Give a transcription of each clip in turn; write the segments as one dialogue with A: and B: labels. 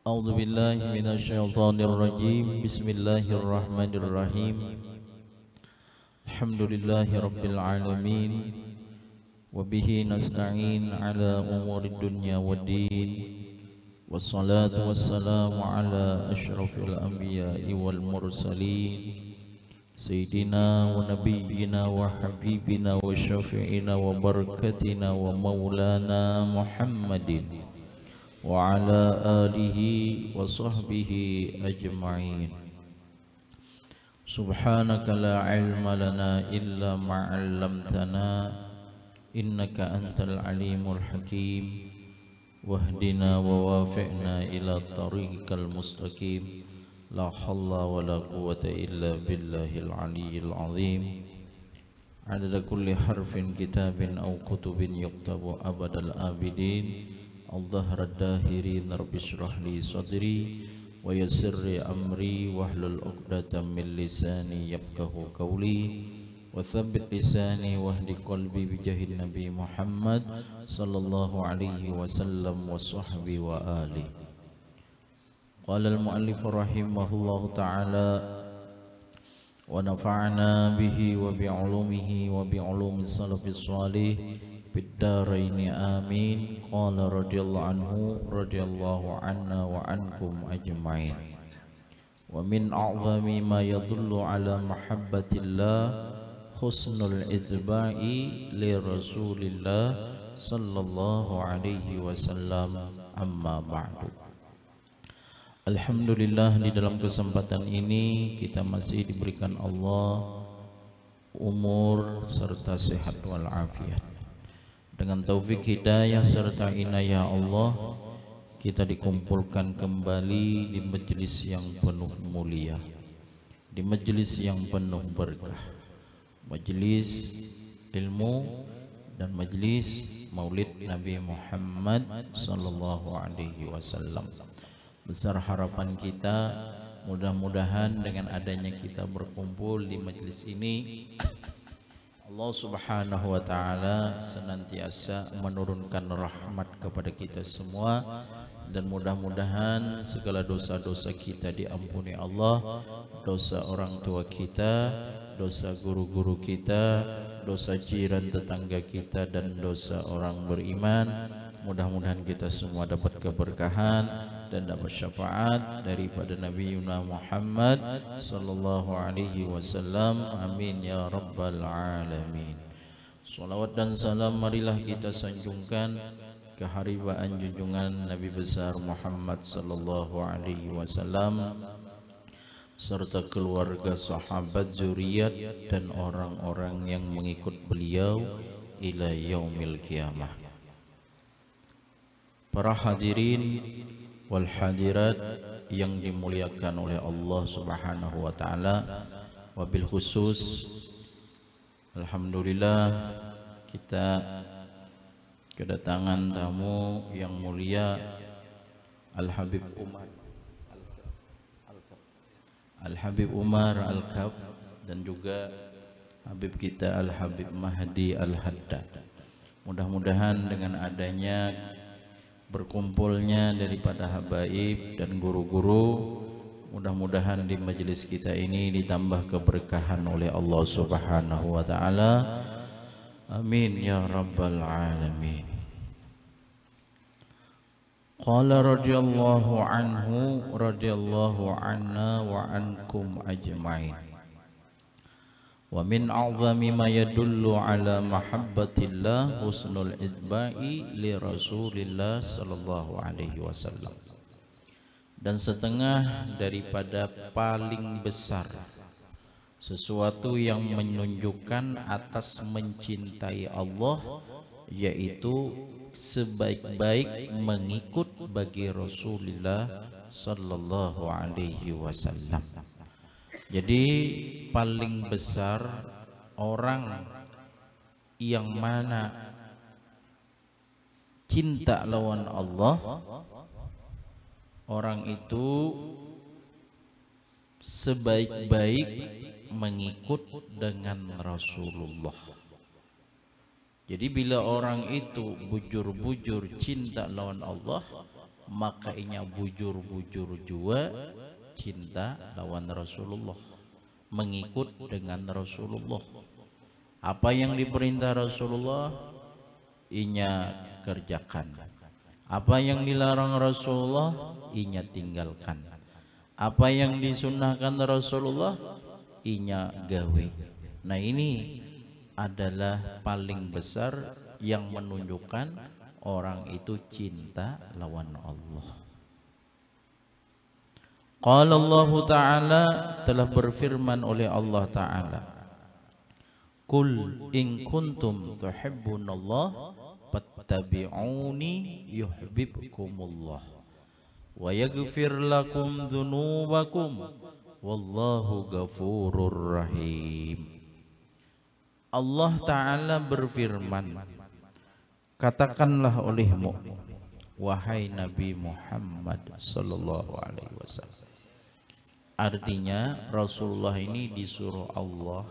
A: أعوذ بالله من الشيطان الرجيم بسم الله الرحمن الرحيم الحمد لله رب العالمين وبه نستعين على أمور الدنيا والدين والصلاة والسلام على أشرف الأنبياء والمرسلين سيدنا ونبينا وحبيبنا وشفيعنا وبركتنا ومولانا محمد وعلى آله وصحبه أجمعين. سبحانك لا علم لنا إلا ما علمتنا إنك أنت العليم الحكيم واهدنا ووافقنا إلى طريقك المستقيم لا حول ولا قوة إلا بالله العلي العظيم عدد كل حرف كتاب أو كتب يكتب أبد الآبدين الظهر الداهرين رب اشرح لي صدري ويسر أمري واحلل عقدة من لساني يفقه قولي وثبت لساني واهد قلبي بجاه النبي محمد صلى الله عليه وسلم وصحبه وآله. قال المؤلف رحمه الله تعالى ونفعنا به وبعلومه وبعلوم السلف الصالح بالدارين آمين. قال رضي الله عنه رضي الله عنا وعنكم أجمعين. ومن أعظم ما يدل على محبة الله حسن الاتباع لرسول الله صلى الله عليه وسلم. أما بعد. Alhamdulillah, di dalam kesempatan ini kita masih diberikan Allah umur serta sehat walafiat. Dengan taufik hidayah serta inayah Allah, kita dikumpulkan kembali di majelis yang penuh mulia, di majelis yang penuh berkah, majelis ilmu dan majelis maulid Nabi Muhammad sallallahu alaihi wasallam. Besar harapan kita, mudah-mudahan dengan adanya kita berkumpul di majelis ini, Allah subhanahu wa ta'ala senantiasa menurunkan rahmat kepada kita semua, dan mudah-mudahan segala dosa-dosa kita diampuni Allah, dosa orang tua kita, dosa guru-guru kita, dosa jiran tetangga kita, dan dosa orang beriman. Mudah-mudahan kita semua dapat keberkahan dan dapat syafaat daripada Nabi Muhammad sallallahu alaihi wasallam. Amin ya rabbal alamin. Salawat dan salam marilah kita sanjungkan keharibaan junjungan Nabi besar Muhammad sallallahu alaihi wasallam serta keluarga, sahabat, zuriat dan orang-orang yang mengikut beliau ila yaumil qiyamah. Para hadirin wal hadirat yang dimuliakan oleh Allah subhanahu wa ta'ala, wabil khusus alhamdulillah kita kedatangan tamu yang mulia Al-Habib Umar Al-Kab dan juga Habib kita Al-Habib Mahdi Al-Haddad. Mudah-mudahan dengan adanya berkumpulnya daripada habaib dan guru-guru, mudah-mudahan di majelis kita ini ditambah keberkahan oleh Allah subhanahu wa ta'ala. Amin ya rabbal alamin. Qala radhiyallahu anhu radhiyallahu anna wa ankum ajma'in. Wa min a'zami ma yadullu ala mahabbatillah husnul itba'i li Rasulillah sallallahu alaihi wasallam. Dan setengah daripada paling besar sesuatu yang menunjukkan atas mencintai Allah, yaitu sebaik-baik mengikut bagi Rasulullah sallallahu alaihi wasallam. Jadi paling besar orang yang mana cinta lawan Allah, orang itu sebaik-baik mengikut dengan Rasulullah. Jadi bila orang itu bujur-bujur cinta lawan Allah, maka inya bujur-bujur jua cinta lawan Rasulullah, mengikut dengan Rasulullah. Apa yang diperintah Rasulullah inya kerjakan, apa yang dilarang Rasulullah inya tinggalkan, apa yang disunnahkan Rasulullah inya gawe. Nah, ini adalah paling besar yang menunjukkan orang itu cinta lawan Allah. Qala Allah Ta'ala, telah berfirman oleh Allah Ta'ala, Qul in kuntum tuhibbunallah fattabi'uni yuhibbukumullah wa yaghfir lakum dzunubakum wallahu ghafurur rahim. Allah Ta'ala berfirman, katakanlah olehmu wahai Nabi Muhammad sallallahu alaihi wasallam. Artinya Rasulullah ini disuruh Allah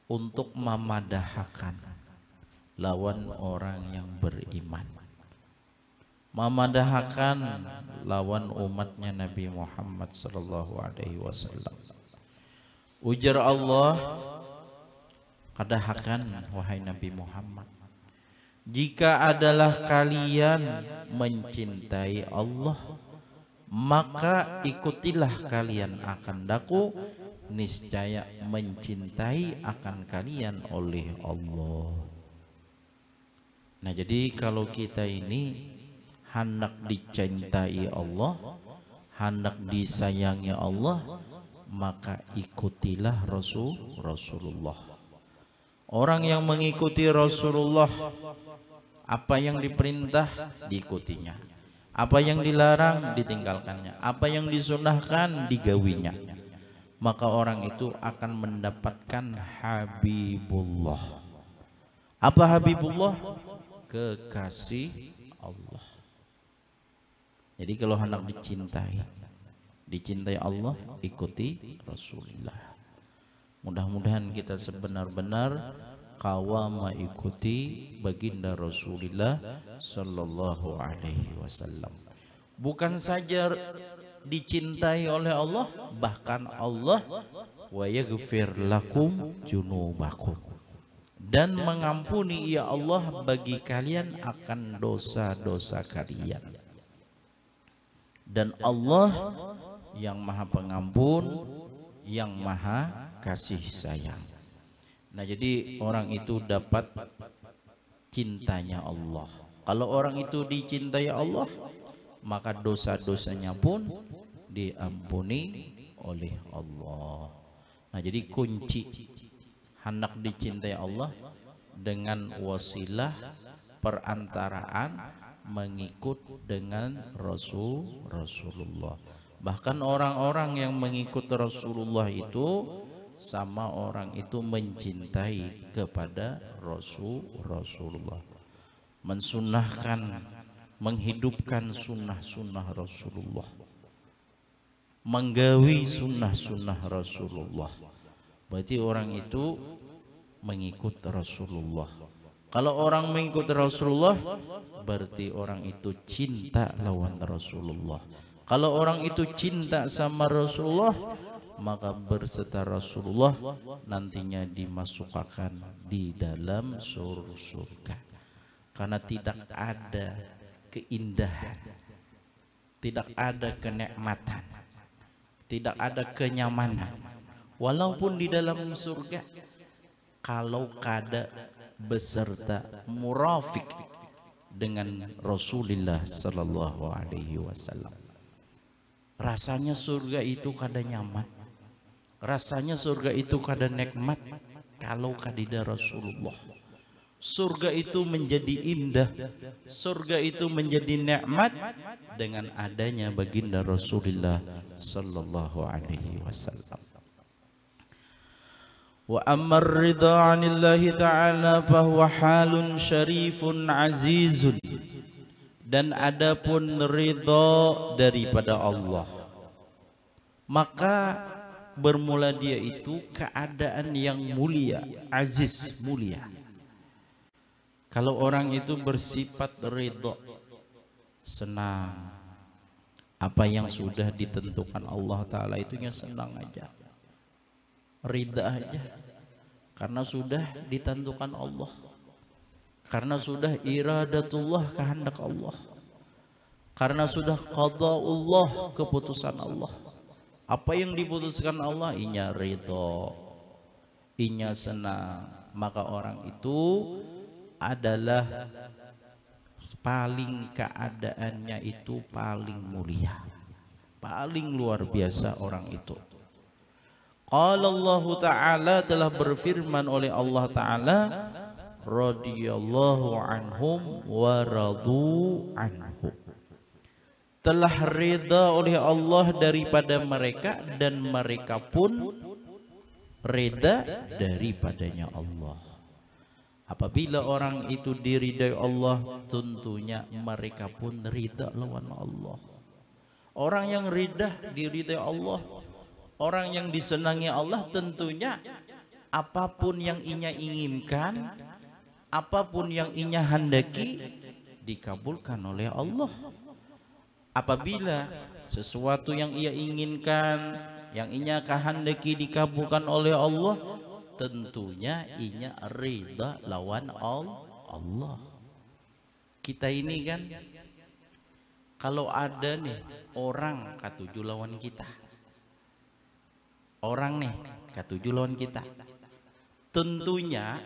A: untuk memadahkan lawan orang yang beriman, memadahkan lawan umatnya Nabi Muhammad sallallahu alaihi wasallam. Ujar Allah, katakan wahai Nabi Muhammad, jika adalah kalian mencintai Allah, maka ikutilah kalian akan daku, niscaya mencintai akan kalian oleh Allah. Nah, jadi kalau kita ini hendak dicintai Allah, hendak disayangi Allah, maka ikutilah Rasulullah. Orang yang mengikuti Rasulullah, apa yang diperintah diikutinya, apa yang dilarang ditinggalkannya, apa yang disunahkan digawinya, maka orang itu akan mendapatkan Habibullah. Apa Habibullah? Kekasih Allah. Jadi kalau hendak dicintai Allah, ikuti Rasulullah. Mudah-mudahan kita sebenar-benar kawam mengikuti baginda Rasulullah sallallahu alaihi wasallam. Bukan saja dicintai oleh Allah, bahkan Allah wa yaghfir lakum junubakum, dan mengampuni ya Allah bagi kalian akan dosa-dosa kalian. Dan Allah yang Maha Pengampun, yang Maha Kasih Sayang. Nah, jadi orang itu dapat cintanya Allah. Kalau orang itu dicintai Allah, maka dosa-dosanya pun diampuni oleh Allah. Nah, jadi kunci hendak dicintai Allah dengan wasilah perantaraan mengikut dengan Rasulullah. Bahkan orang-orang yang mengikut Rasulullah itu sama orang itu mencintai kepada Rasulullah, mensunahkan, menghidupkan sunnah-sunnah Rasulullah, menggawi sunnah-sunnah Rasulullah. Berarti orang itu mengikut Rasulullah. Kalau orang mengikut Rasulullah, berarti orang itu cinta lawan Rasulullah. Kalau orang itu cinta sama Rasulullah, maka berserta Rasulullah nantinya dimasukkan di dalam surga. Karena tidak ada keindahan, tidak ada kenikmatan, tidak ada kenyamanan walaupun di dalam surga kalau kada beserta murafik dengan Rasulullah sallallahu alaihi wasallam. Rasanya surga itu kada nyaman, rasanya surga itu kada nikmat kalau kadida Rasulullah. Surga itu menjadi indah, surga itu menjadi nikmat dengan adanya baginda Rasulullah sallallahu alaihi wasallam. Wa ammar ridha 'anillahi ta'ala fahuwa halun syarifun azizun. Dan adapun ridha daripada Allah, maka bermula dia itu keadaan yang mulia, aziz, mulia. Kalau orang itu bersifat ridha, senang. Apa yang sudah ditentukan Allah Ta'ala itunya senang aja, ridha aja, karena sudah ditentukan Allah, karena sudah iradatullah, kehendak Allah, karena sudah qada'ullah, keputusan Allah. Apa yang diputuskan Allah inya ridha, inya senang, maka orang itu adalah paling keadaannya itu paling mulia, paling luar biasa orang itu. Qala Allah Ta'ala, telah berfirman oleh Allah Ta'ala, radhiyallahu anhum wa radu anhu, telah rida oleh Allah daripada mereka dan mereka pun rida daripadanya Allah. Apabila orang itu diridai Allah, tentunya mereka pun ridha lawan Allah. Orang yang ridha diridai Allah, orang yang disenangi Allah, tentunya apapun yang inya inginkan, apapun yang inya handaki, dikabulkan oleh Allah. Apabila sesuatu yang ia inginkan, yang inya kehendaki dikabulkan oleh Allah, tentunya inya ridha lawan Allah. Kita ini kan kalau ada nih orang katuju lawan kita, orang nih katuju lawan kita, tentunya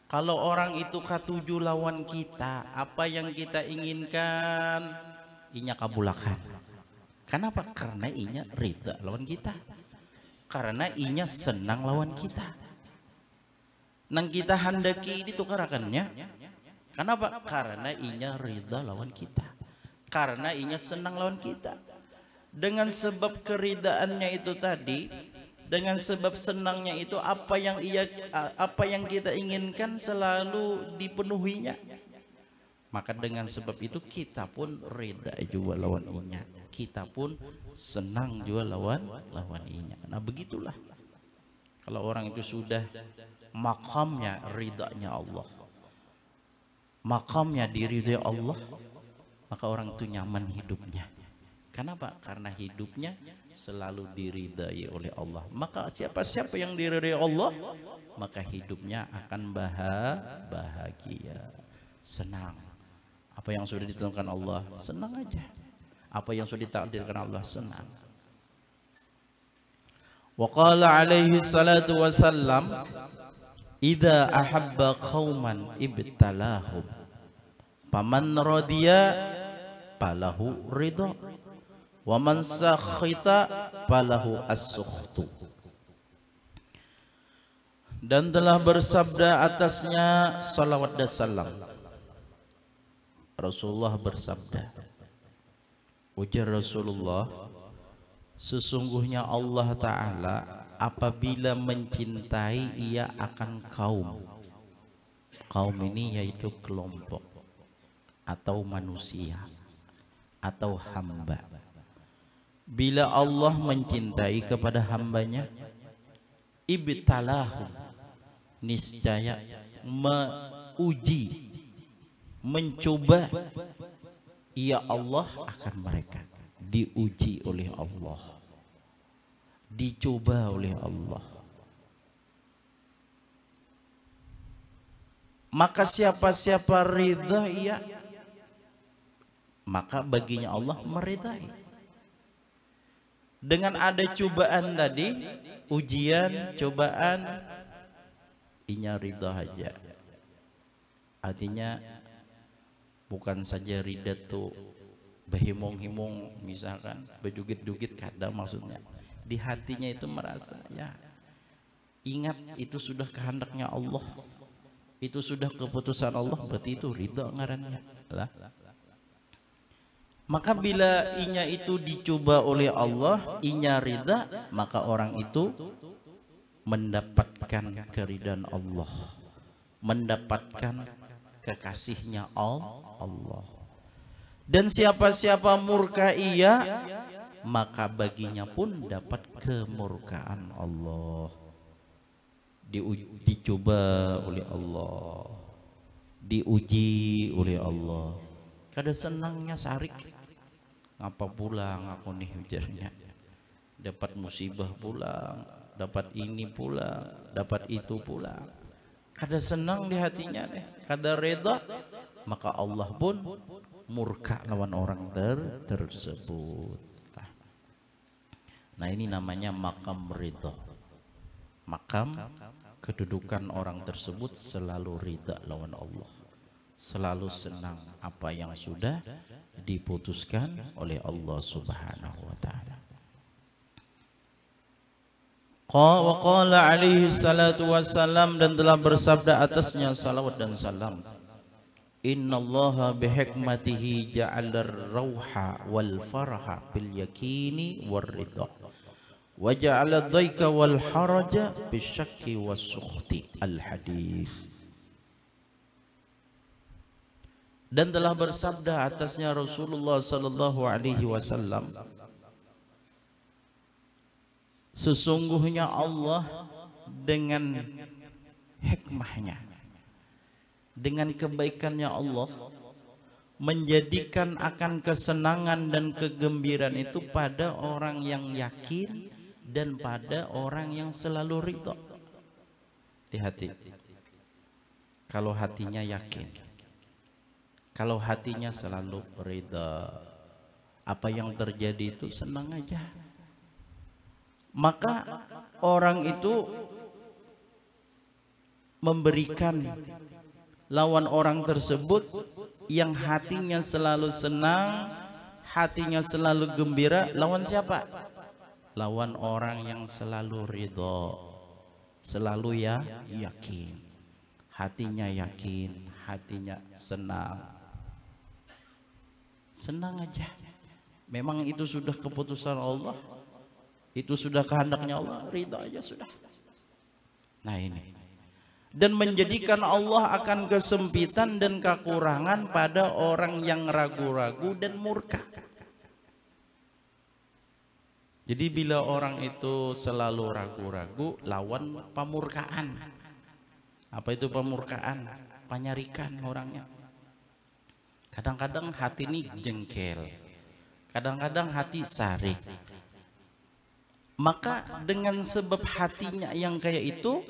A: kalau orang itu katuju lawan kita, apa yang kita inginkan inya kabulakan. Kenapa? Karena inya ridha lawan kita, karena inya senang lawan kita. Nang kita handaki ditukarakannya. Kenapa? Karena inya ridha lawan kita, karena inya senang lawan kita. Dengan sebab keridaannya itu tadi, dengan sebab senangnya itu, apa yang kita inginkan selalu dipenuhinya. Maka dengan sebab itu kita pun ridha juga lawan inya, kita pun senang juga lawan inya. Nah begitulah kalau orang itu sudah makamnya ridhanya Allah, makamnya diridhai Allah, maka orang itu nyaman hidupnya. Kenapa? Karena hidupnya selalu diridhai oleh Allah. Maka siapa-siapa yang diridhai Allah, maka hidupnya akan bahagia, senang. Apa yang sudah ditentukan Allah, senang aja. Apa yang sudah ditakdirkan Allah, senang. Wa qala alaihi salatu wasallam, idza ahabba qauman ibtalahum faman radiya falahu ridha wa man sakhita falahu as-sukhtu. Dan telah bersabda atasnya salawat dan salam, Rasulullah bersabda, ujar Rasulullah, sesungguhnya Allah Ta'ala apabila mencintai, ia akan kaum ini yaitu kelompok atau manusia atau hamba. Bila Allah mencintai kepada hambanya, ibtalahum, niscaya menguji, mencoba ia Allah akan mereka. Diuji oleh Allah, dicoba oleh Allah. Maka siapa-siapa ridha ia, maka baginya Allah meridai. Dengan ada cobaan tadi, ujian, cobaan, inya ridha aja. Artinya bukan saja ridha tuh behimung-himung, misalkan bejugit-jugit kadang, maksudnya di hatinya itu merasa, ya ingat itu sudah kehendaknya Allah, itu sudah keputusan Allah, berarti itu ridha ngarannya lah. Maka bila inya itu dicoba oleh Allah, inya ridha, maka orang itu mendapatkan keridhaan Allah, mendapatkan kekasihnya Allah. Dan siapa-siapa murka ia, maka baginya pun dapat kemurkaan Allah. Dicoba oleh Allah, diuji oleh Allah. Kada senangnya sarik. Ngapa pulang aku nih ujarnya. Dapat musibah pulang, dapat ini pulang, dapat itu pulang. Kada senang di hatinya deh, kada reda, maka Allah pun murka lawan orang tersebut. Nah ini namanya makam ridha. Makam kedudukan orang tersebut selalu ridha lawan Allah, selalu senang apa yang sudah diputuskan oleh Allah Subhanahu wa taala. Wa qala alaihi salatu wassalam, dan telah bersabda atasnya salawat dan salam, innallaha bihikmatihi ja'alar rauha wal farha bil yakini war ridha wa ja'ala dhaika wal haraja bisyakki was sukhti. Al hadis. Dan telah bersabda atasnya Rasulullah sallallahu alaihi wasallam, sesungguhnya Allah dengan hikmahnya, dengan kebaikannya Allah menjadikan akan kesenangan dan kegembiraan itu pada orang yang yakin dan pada orang yang selalu ridha di hati. Kalau hatinya yakin, kalau hatinya selalu ridha, apa yang terjadi itu senang aja. Maka orang itu memberikan lawan orang tersebut yang hatinya selalu senang, hatinya selalu gembira. Lawan siapa? Lawan orang yang selalu ridha, selalu yakin, hatinya yakin, hatinya senang. Senang aja. Memang itu sudah keputusan Allah, itu sudah kehendaknya Allah, ridha aja sudah. Nah ini, dan menjadikan Allah akan kesempitan dan kekurangan pada orang yang ragu-ragu dan murka. Jadi bila orang itu selalu ragu-ragu, lawan pemurkaan. Apa itu pemurkaan? Penyarikan orangnya. Kadang-kadang hati ini jengkel, kadang-kadang hati sarik. Maka dengan sebab hatinya yang kayak itu,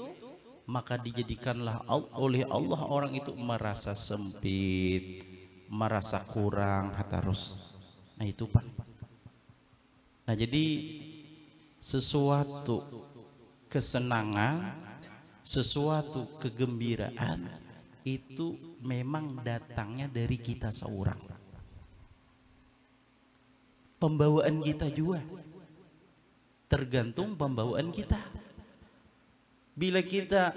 A: maka dijadikanlah oleh Allah orang itu merasa sempit, merasa kurang, hatarus. Nah itu Pak. Nah jadi sesuatu kesenangan, sesuatu kegembiraan itu memang datangnya dari kita seorang. Pembawaan kita juga tergantung pembawaan kita. Bila kita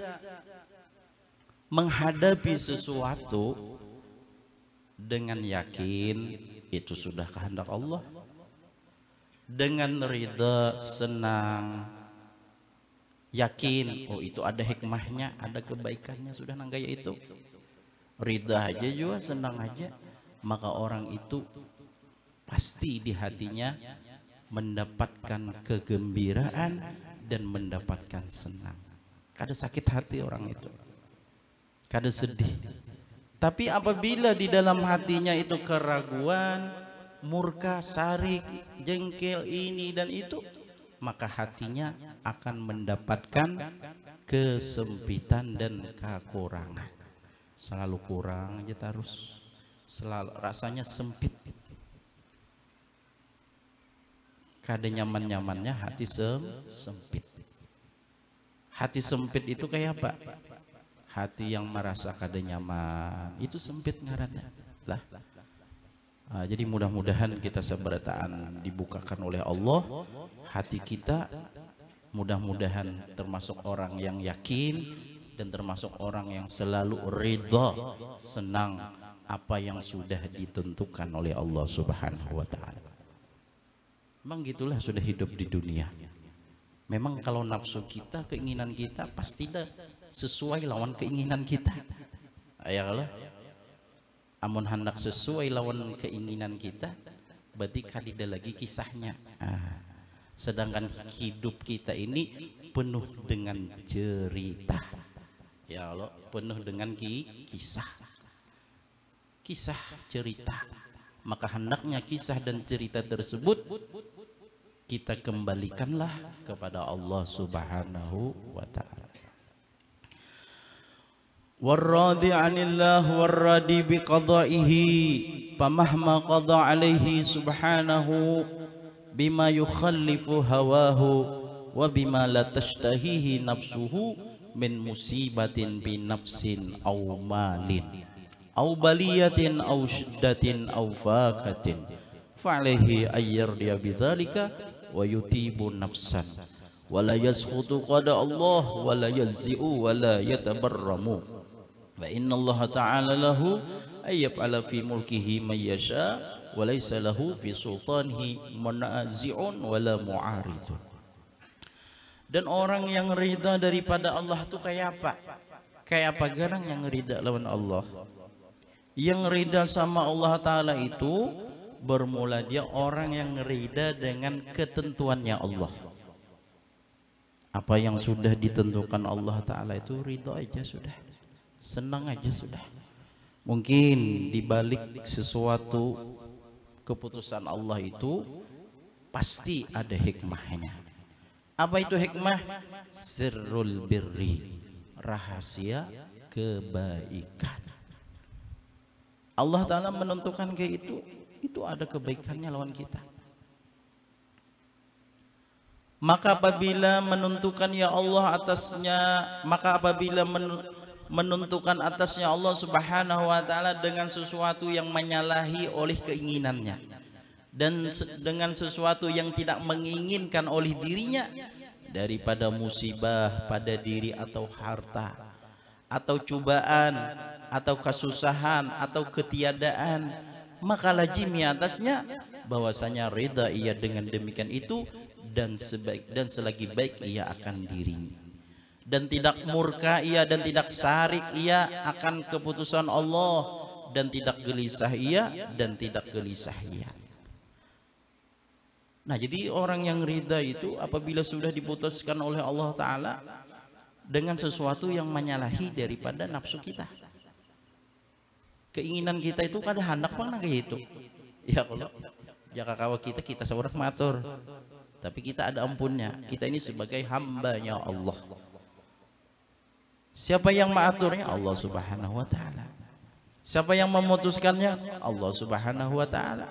A: menghadapi sesuatu dengan yakin, itu sudah kehendak Allah. Dengan ridha, senang, yakin, oh itu ada hikmahnya, ada kebaikannya, sudah nanggaya itu. Ridha aja juga, senang aja, maka orang itu pasti di hatinya mendapatkan kegembiraan dan mendapatkan senang. Kada sakit hati orang itu, kada sedih. Tapi apabila di dalam hatinya itu keraguan, murka, sarik, jengkel, ini dan itu, maka hatinya akan mendapatkan kesempitan dan kekurangan. Selalu kurang aja terus, selalu rasanya sempit. Kada nyaman-nyamannya hati sempit. Hati sempit itu kayak apa? Hati yang merasa kada nyaman, itu sempit ngarannya lah. Jadi mudah-mudahan kita seberataan dibukakan oleh Allah hati kita, mudah-mudahan termasuk orang yang yakin dan termasuk orang yang selalu ridha, senang apa yang sudah ditentukan oleh Allah Subhanahu wa taala. Memang gitulah sudah hidup di dunia. Memang kalau nafsu kita, keinginan kita pasti sesuai lawan keinginan kita. Ya kalau amun hendak sesuai lawan keinginan kita, berarti kadida lagi kisahnya. Sedangkan hidup kita ini penuh dengan cerita. Ya Allah, penuh dengan kisah cerita. Maka hendaknya kisah dan cerita tersebut kita kembalikanlah kepada Allah Subhanahu wa ta'ala. Warradi 'anillah warradi biqada'ihi famahma qada 'alaihi subhanahu bima yukhallifu hawahu wa bima la tashtahihi nafsuhu min musibatin bi nafsin aw malin aw baliyatin aw shiddatin aw fakatin fa'alaihi ayyardiya bidzalika wa yutibu nafsan wa la yaskhutu qada Allah wa la yazzi'u wa la yatabarramu wa inna Allah ta'ala lahu ayyaf'ala fi mulkihi man yasha wa laysa lahu fi sultanihi munazi'un wa la mu'aridun. Dan orang yang ridha daripada Allah itu kayak apa? Kayak apa garang yang ridha lawan Allah. Yang ridha sama Allah Ta'ala itu bermula dia orang yang ridha dengan ketentuannya Allah. Apa yang sudah ditentukan Allah Ta'ala itu ridha aja sudah, senang aja sudah. Mungkin dibalik sesuatu keputusan Allah itu pasti ada hikmahnya. Apa itu hikmah? Sirrul birri, rahasia kebaikan. Allah Ta'ala menentukan kayak itu ada kebaikannya lawan kita. Maka apabila menentukan ya Allah atasnya, maka apabila menentukan atasnya Allah Subhanahu wa ta'ala dengan sesuatu yang menyalahi oleh keinginannya dan dengan sesuatu yang tidak menginginkan oleh dirinya daripada musibah pada diri atau harta atau cobaan atau kesusahan atau ketiadaan, maka lazimi atasnya bahwasanya ridha ia dengan demikian itu dan selagi baik ia akan dirinya, dan tidak murka ia dan tidak sarik ia akan keputusan Allah, dan tidak gelisah ia dan tidak gelisah ia. Nah, jadi orang yang ridha itu apabila sudah diputuskan oleh Allah Ta'ala dengan sesuatu yang menyalahi daripada nafsu kita, keinginan kita itu kada hendak pang kayak itu ya kalau jaka kawa kita seorang matur, tapi kita ada ampunnya. Kita ini sebagai hambanya Allah. Siapa yang mengaturnya? Allah Subhanahu wa ta'ala. Siapa yang memutuskannya? Allah Subhanahu wa ta'ala.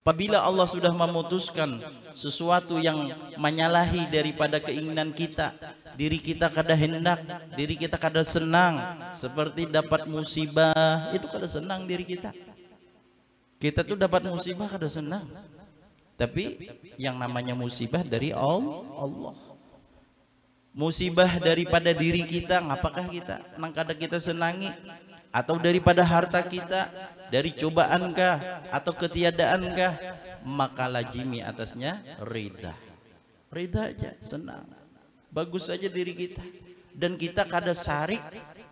A: Apabila Allah sudah memutuskan sesuatu yang menyalahi daripada keinginan kita, diri kita kada hendak, diri kita kada senang, seperti dapat musibah, itu kada senang diri kita. Kita tuh dapat musibah kada senang. Tapi yang namanya musibah dari Allah. Musibah daripada diri kita, ngapakah kita nang kada kita senangi? Atau daripada harta kita, dari cobaankah atau ketiadaankah, maka lazimi atasnya ridha. Ridha aja, senang, bagus aja diri kita, dan kita kada sarik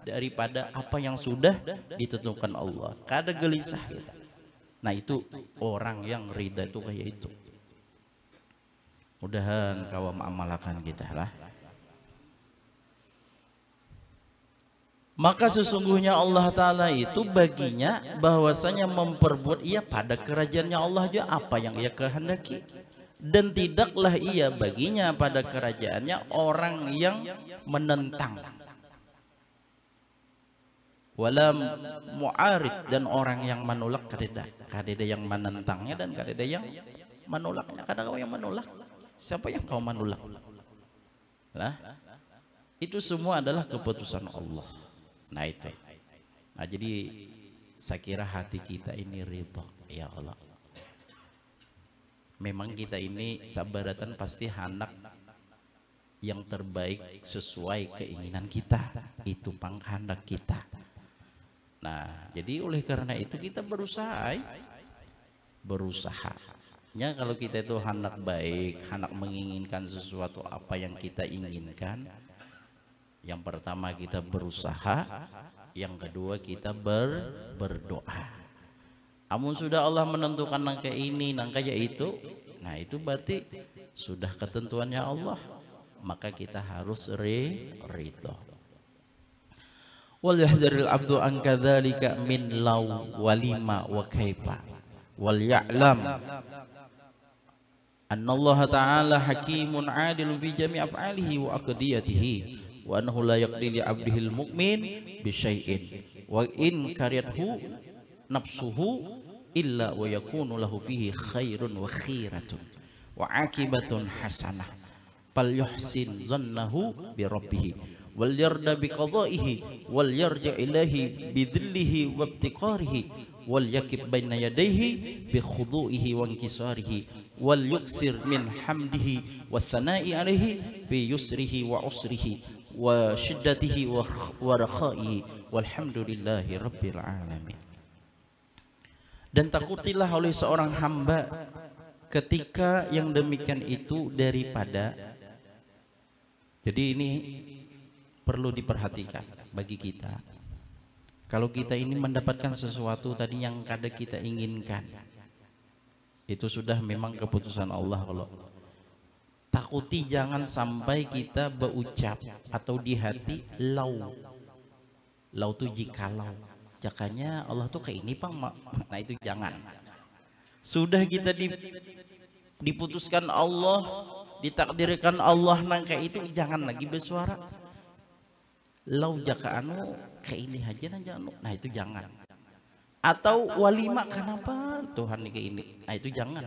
A: daripada apa yang sudah ditentukan Allah, kada gelisah kita. Nah, itu orang yang ridha itu kayak itu. Mudahan kawam amalakan kita lah. Maka sesungguhnya Allah Ta'ala itu baginya bahwasanya memperbuat ia pada kerajaannya Allah aja apa yang ia kehendaki, dan tidaklah ia baginya pada kerajaannya orang yang menentang, wala mu'arid, dan orang yang menolak. Kadeda yang menentangnya dan kadeda yang menolaknya. Kadang kau yang menolak, siapa yang kau menolak lah? Itu semua adalah keputusan Allah. Nah itu. Nah jadi saya kira hati kita ini ridha ya Allah. Memang kita ini sabaratan pasti hendak yang terbaik sesuai keinginan kita, itu panghandak kita. Nah jadi oleh karena itu kita berusaha. Ya, kalau kita itu hendak baik, hendak menginginkan sesuatu apa yang kita inginkan, yang pertama kita berusaha, yang kedua kita berdoa. Amun sudah Allah menentukan nangka ini, nangka itu, nah itu berarti sudah ketentuannya Allah, maka kita harus ridha. wal yahdharil abdu an kadzalika min law walima wa kaifa wal ya'lam anna Allah ta'ala hakimun 'adilun fi jami' af'alihi wa aqdiyatihi wa annahu la yaqdi li 'abdihil mu'min bi syai'in wa in karyathu nafsuhu illa wa yakunu lahu fihi khairun wa khiratun wa akibatun hasanah fal yuhsin dhannahu bi rabbih wal yarda bi qada'ihi wal yarji ilahi bi dhillihi wa ibtiqarihi wal yakib baina yadayhi bi khudu'ihi wa inkisarihi wal yuksir min hamdihi wa thana'i alaihi bi yusrihi wa usrihi wa shiddatihi wa rakhaihi walhamdulillahi rabbil alamin. Dan takutilah oleh seorang hamba ketika yang demikian itu daripada, jadi ini perlu diperhatikan bagi kita. Kalau kita ini mendapatkan sesuatu tadi yang kadang kita inginkan, itu sudah memang keputusan Allah. Kalau takuti jangan sampai kita berucap atau di hati lau tuh jikalau, jakanya Allah tuh kayak ini Pak, nah itu jangan. Sudah kita diputuskan Allah, ditakdirkan Allah nang kayak itu, jangan lagi bersuara lau jaka anu kayak ini aja nah itu jangan. Atau walima kenapa Tuhan nih kayak ini, nah itu jangan.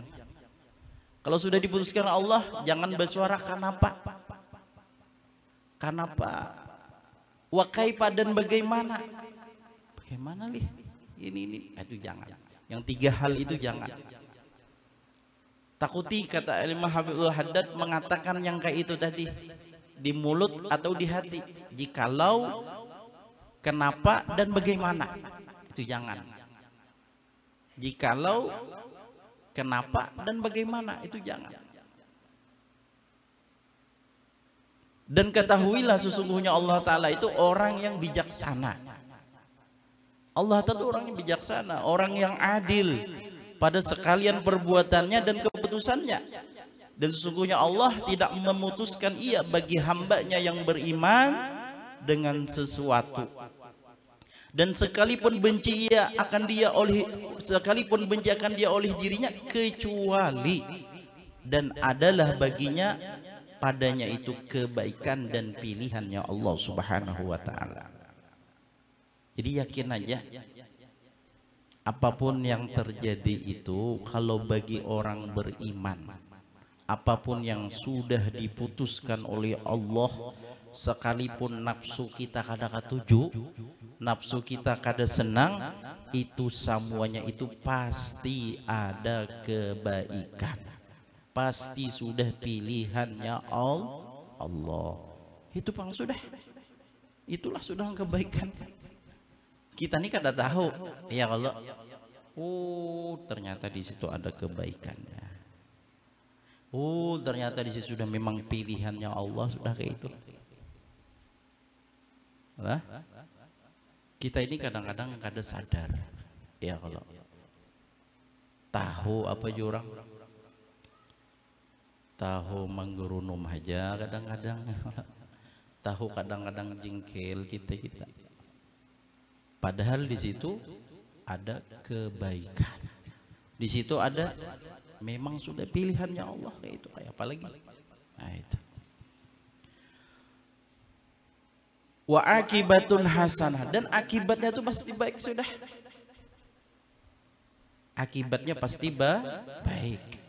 A: Kalau sudah diputuskan Allah jangan bersuara kenapa wa kaifa dan bagaimana lih ini nah itu jangan. Yang tiga hal itu jangan. Takuti, kata Imam Habibul Haddad mengatakan yang kayak itu tadi di mulut atau di hati, jikalau, kenapa dan bagaimana itu jangan. Jikalau, kenapa dan bagaimana itu jangan. Dan ketahuilah sesungguhnya Allah Ta'ala itu orang yang bijaksana. Allah Ta'ala itu orang yang bijaksana, orang yang adil pada sekalian perbuatannya dan keputusannya. Dan sesungguhnya Allah tidak memutuskan ia bagi hambanya yang beriman dengan sesuatu. Dan sekalipun benci akan dia oleh dirinya, kecuali dan adalah baginya padanya itu kebaikan dan pilihannya Allah Subhanahu wa ta'ala. Jadi yakin aja apapun yang terjadi itu, kalau bagi orang beriman, apapun yang sudah diputuskan oleh Allah, sekalipun nafsu kita kada ketuju, nafsu kita kada senang, itu semuanya itu pasti ada kebaikan, pasti sudah pilihannya Allah. Itu pang sudah, itulah sudah kebaikan. Kita ini kada tahu ya kalau ternyata di situ ada kebaikannya. Ternyata di situ sudah memang pilihannya Allah, sudah kayak itu. Lah, kita ini kadang-kadang kada sadar ya kalau tahu apa jurang, tahu menggerunum aja kadang-kadang, tahu kadang-kadang jengkel kita. Padahal di situ ada kebaikan, di situ ada memang sudah pilihannya Allah kayak itu, kayak apa lagi? Nah itu. Wa akibatun hasanah, dan akibatnya itu pasti baik sudah. Akibatnya pasti baik.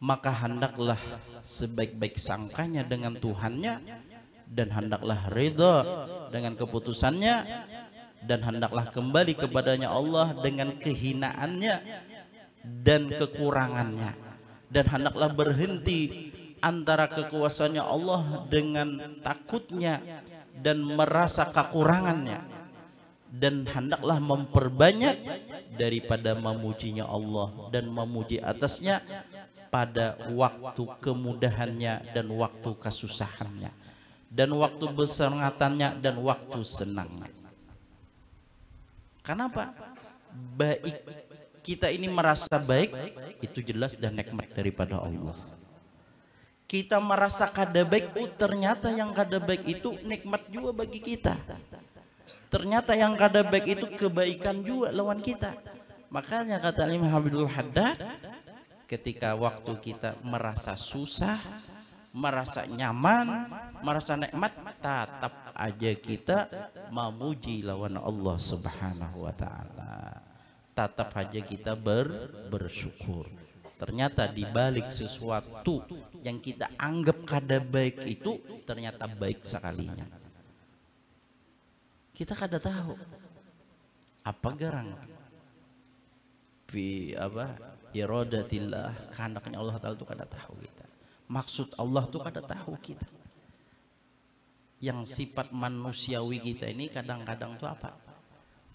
A: Maka hendaklah sebaik-baik sangkanya dengan Tuhannya, dan hendaklah ridha dengan keputusannya, dan hendaklah kembali kepadanya Allah dengan kehinaannya dan kekurangannya, dan hendaklah berhenti antara kekuasaannya Allah dengan takutnya dan merasa kekurangannya, dan hendaklah memperbanyak daripada memujinya Allah dan memuji atasnya pada waktu kemudahannya dan waktu kesusahannya, dan waktu bersengatannya dan waktu senangnya. Kenapa? Baik kita ini merasa baik, itu jelas dan nikmat daripada Allah. Kita merasa kada baik, ternyata yang kada baik itu nikmat juga bagi kita. Ternyata yang kada baik itu kebaikan juga lawan kita. Makanya kata Imam Habibul Haddad, ketika waktu kita merasa susah, merasa nyaman, merasa nikmat, tetap aja kita memuji lawan Allah Subhanahu wa taala. Tetap aja kita bersyukur. Ternyata di balik sesuatu yang kita anggap kada baik itu ternyata baik sekalinya. Kita kada tahu apa garang fi iradatillah, kehendaknya Allah Ta'ala itu kada tahu kita. Maksud Allah itu kada tahu kita. Yang sifat manusiawi kita ini kadang-kadang itu apa?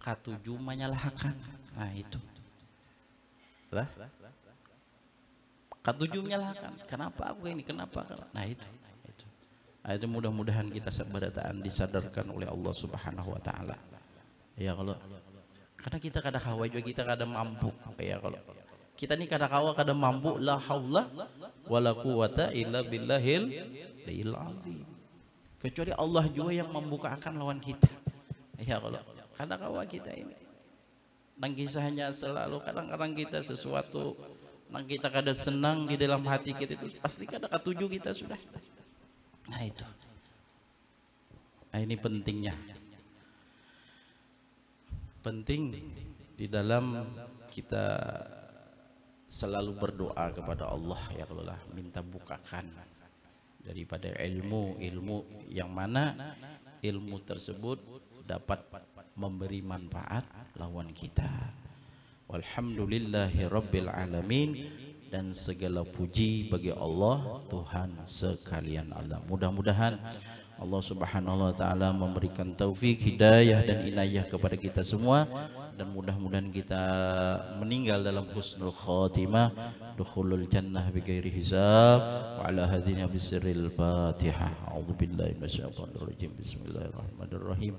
A: Katuju menyalahkan. Nah itu lah, katuju menyalahkan. Kenapa aku ini? Kenapa? Nah itu. Nah, itu mudah-mudahan kita sabarataan disadarkan oleh Allah Subhanahu wa taala. Ya kalau karena kita kada kawa juga, kita kada mampu. Ya kalau kita ini kada kawa kada mampu, la haula wala quwata illa billahil azim. Kecuali Allah juga yang membukakan lawan kita. Ya kalau kada kawa kita ini. Nang kisahnya selalu kadang-kadang kita sesuatu nang kita kada senang di dalam hati kita itu pasti kada katuju kita sudah. Nah itu. Nah ini pentingnya. Penting di dalam kita selalu berdoa kepada Allah, ya Allah, minta bukakan daripada ilmu yang mana ilmu tersebut dapat memberi manfaat lawan kita. Walhamdulillahi rabbil alamin, dan segala puji bagi Allah Tuhan sekalian alam. Mudah-mudahan Allah Subhanahu wa taala memberikan taufik, hidayah dan inayah kepada kita semua, dan mudah-mudahan kita meninggal dalam husnul khatimah, dukhulul jannah bighairi hisab. Wa ala hadina bisirril Fatihah. A'udzubillahi minasyaitonir rajim. Bismillahirrahmanirrahim.